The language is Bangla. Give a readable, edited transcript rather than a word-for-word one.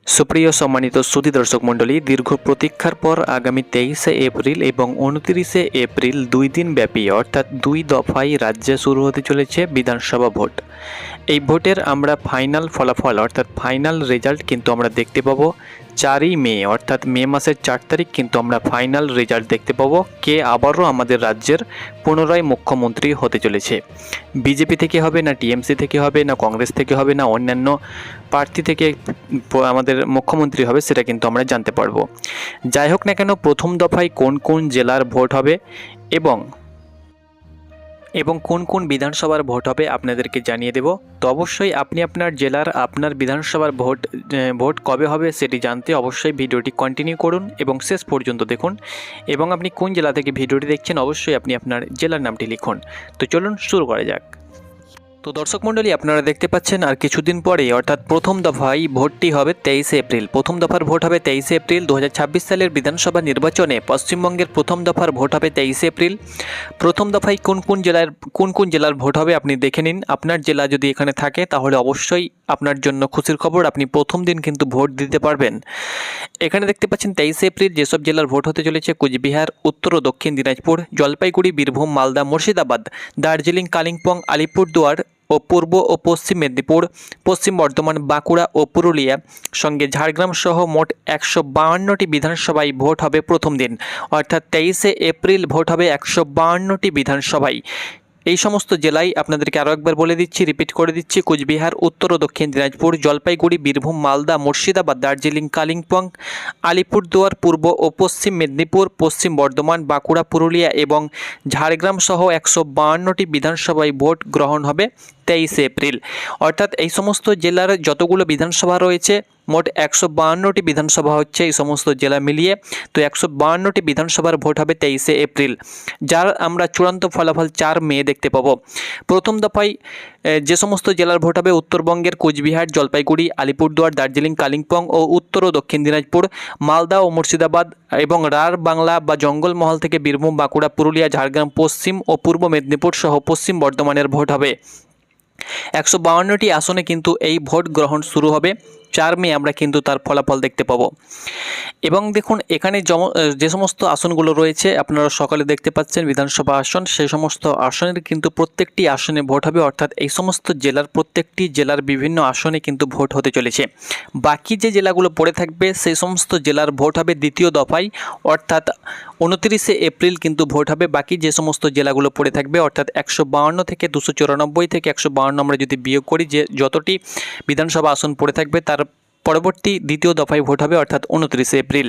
সুপ্রিয় সম্মানিত শ্রোতা দর্শক মণ্ডলী, দীর্ঘ প্রতীক্ষার পর আগামী 23শে এপ্রিল এবং 29শে এপ্রিল 2 দিন ব্যাপী অর্থাৎ 2 দফায় রাজ্যে শুরু হতে চলেছে বিধানসভা ভোট। এই ভোটের আমরা ফাইনাল ফলাফল অর্থাৎ ফাইনাল রেজাল্ট কিন্তু আমরা দেখতে পাবো 4ই মে অর্থাৎ মে মাসের 4 তারিখ কিন্তু আমরা ফাইনাল রেজাল্ট দেখতে পাবো কে আবারও আমাদের রাজ্যের পুনরায় মুখ্যমন্ত্রী হতে চলেছে। বিজেপি থেকে হবে না টিএমসি থেকে হবে না কংগ্রেস থেকে হবে না অন্যান্য প্রার্থী থেকে আমাদের মুখ্যমন্ত্রী হবে সেটা কিন্তু আমরা জানতে পারবো। যাই হোক না কেন, প্রথম দফায় কোন কোন জেলার ভোট হবে এবং কোন কোন বিধানসভার ভোট হবে আপনাদেরকে জানিয়ে দেব। তো অবশ্যই আপনি আপনার জেলার আপনার বিধানসভার ভোট কবে হবে সেটি জানতে অবশ্যই ভিডিওটি কন্টিনিউ করুন এবং শেষ পর্যন্ত দেখুন। এবং আপনি কোন জেলা থেকে ভিডিওটি দেখছেন অবশ্যই আপনি আপনার জেলার নামটি লিখুন। তো চলুন শুরু করা যাক। তো দর্শক মণ্ডলী, আপনারা দেখতে পাচ্ছেন আর কিছুদিন পরেই অর্থাৎ প্রথম দফায় ভোটটি হবে 23শে এপ্রিল। প্রথম দফার ভোট হবে 23শে এপ্রিল। 2026 সালের বিধানসভা নির্বাচনে পশ্চিমবঙ্গের প্রথম দফার ভোট হবে 23শে এপ্রিল। প্রথম দফায় কোন কোন জেলার ভোট হবে আপনি দেখে নিন। আপনার জেলা যদি এখানে থাকে তাহলে অবশ্যই আপনার জন্য খুশির খবর, আপনি প্রথম দিন কিন্তু ভোট দিতে পারবেন। এখানে দেখতে পাচ্ছেন 23শে এপ্রিল যেসব জেলার ভোট হতে চলেছে: কুচবিহার, উত্তর ও দক্ষিণ দিনাজপুর, জলপাইগুড়ি, বীরভূম, মালদা, মুর্শিদাবাদ, দার্জিলিং, কালিম্পং, আলিপুরদুয়ার ও পূর্ব ও পশ্চিম মেদিনীপুর, পশ্চিম বর্ধমান, বাঁকুড়া ও পুরুলিয়া, সঙ্গে ঝাড়গ্রাম সহ মোট 152টি বিধানসভায় ভোট হবে প্রথম দিন। অর্থাৎ 23শে এপ্রিল ভোট হবে 152টি বিধানসভায়। এই সমস্ত জেলায় আপনাদেরকে আরও একবার বলে দিচ্ছি, রিপিট করে দিচ্ছি: কুচবিহার, উত্তর ও দক্ষিণ দিনাজপুর, জলপাইগুড়ি, বীরভূম, মালদা, মুর্শিদাবাদ, দার্জিলিং, কালিম্পং, আলিপুরদুয়ার, পূর্ব ও পশ্চিম মেদিনীপুর, পশ্চিম বর্ধমান, বাঁকুড়া, পুরুলিয়া এবং ঝাড়গ্রাম সহ 152টি বিধানসভায় ভোট গ্রহণ হবে 23শে এপ্রিল। অর্থাৎ এই সমস্ত জেলার যতগুলো বিধানসভা রয়েছে মোট 152টি বিধানসভা হচ্ছে এই সমস্ত জেলা মিলিয়ে। তো 152টি বিধানসভার ভোট হবে 23শে এপ্রিল, যার আমরা চূড়ান্ত ফলাফল 4 মে দেখতে পাবো। প্রথম দফায় যে সমস্ত জেলার ভোট হবে: উত্তরবঙ্গের কোচবিহার, জলপাইগুড়ি, আলিপুরদুয়ার, দার্জিলিং, কালিম্পং ও উত্তর ও দক্ষিণ দিনাজপুর, মালদা ও মুর্শিদাবাদ এবং রাঢ় বাংলা বা জঙ্গলমহল থেকে বীরভূম, বাঁকুড়া, পুরুলিয়া, ঝাড়গ্রাম, পশ্চিম ও পূর্ব মেদিনীপুর সহ পশ্চিম বর্ধমানের ভোট হবে। 152টি আসনে কিন্তু এই ভোট গ্রহণ শুরু হবে। 4 মে আমরা কিন্তু তার ফলাফল দেখতে পাবো। এবং দেখুন এখানে যে সমস্ত আসনগুলো রয়েছে আপনারা সকালে দেখতে পাচ্ছেন বিধানসভা আসন, সেই সমস্ত আসনের কিন্তু প্রত্যেকটি আসনে ভোট হবে। অর্থাৎ এই সমস্ত জেলার প্রত্যেকটি জেলার বিভিন্ন আসনে কিন্তু ভোট হতে চলেছে। বাকি যে জেলাগুলো পড়ে থাকবে সেই সমস্ত জেলার ভোট হবে দ্বিতীয় দফায়, অর্থাৎ 29শে এপ্রিল কিন্তু ভোট হবে। বাকি যে সমস্ত জেলাগুলো পড়ে থাকবে অর্থাৎ 152 থেকে 294 থেকে 152 আমরা যদি বিয়োগ করি, যে যতটি বিধানসভা আসন পড়ে থাকবে তার পরবর্তী দ্বিতীয় দফায় ভোট হবে অর্থাৎ 29শে এপ্রিল।